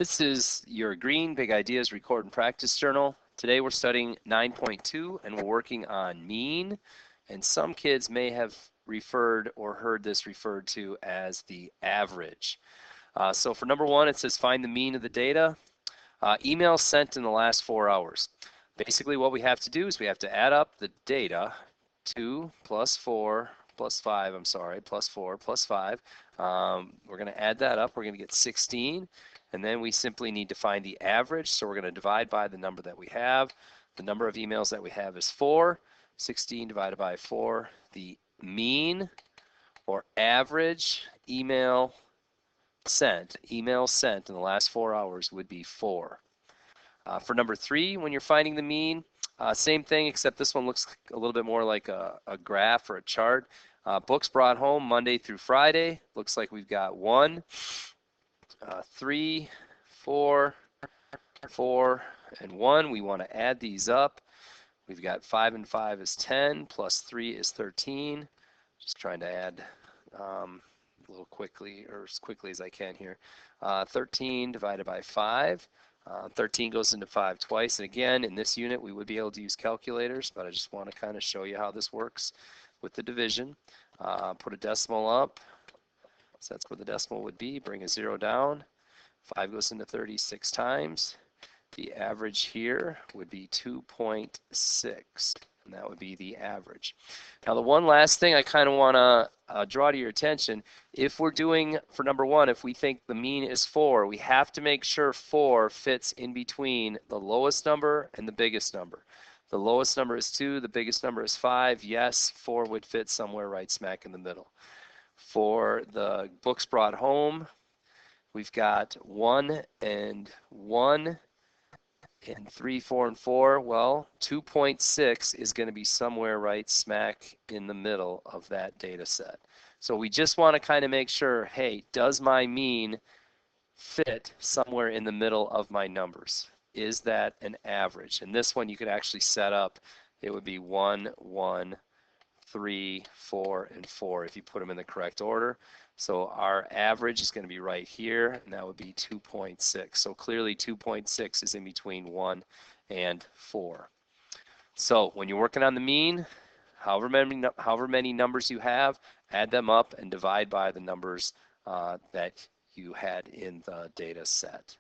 This is your Green Big Ideas Record and Practice Journal. Today we're studying 9.2 and we're working on mean. And some kids may have referred or heard this referred to as the average. So for number one, it says find the mean of the data. Email sent in the last 4 hours. Basically what we have to do is we have to add up the data, 2 plus 4 plus 5, plus 4 plus 5. We're going to add that up. We're going to get 16. And then we simply need to find the average. So we're going to divide by the number that we have. The number of emails that we have is 4. 16 divided by 4. The mean or average email sent in the last 4 hours would be 4. For number 3, when you're finding the mean, same thing, except this one looks a little bit more like a graph or a chart. Books brought home Monday through Friday. Looks like we've got 1, 3, 4, 4, and 1. We want to add these up. We've got 5 and 5 is 10, plus 3 is 13. Just trying to add a little quickly, or as quickly as I can here. 13 divided by 5. 13 goes into 5 twice. And again, in this unit, we would be able to use calculators, but I just want to kind of show you how this works with the division. Put a decimal up. So that's where the decimal would be. Bring a 0 down. 5 goes into 36 times. The average here would be 2.6, and that would be the average. Now, the one last thing I kind of want to draw to your attention, if we're doing, for number 1, if we think the mean is 4, we have to make sure 4 fits in between the lowest number and the biggest number. The lowest number is 2, the biggest number is 5. Yes, 4 would fit somewhere right smack in the middle. For the books brought home, we've got 1 and 1 and 3, 4, and 4. Well, 2.6 is going to be somewhere right smack in the middle of that data set. So we just want to kind of make sure, hey, does my mean fit somewhere in the middle of my numbers? Is that an average? And this one you could actually set up. It would be 1, 1, 3, 4, and 4 if you put them in the correct order. So our average is going to be right here, and that would be 2.6. So clearly 2.6 is in between 1 and 4. So when you're working on the mean, however many numbers you have, add them up and divide by the numbers that you had in the data set.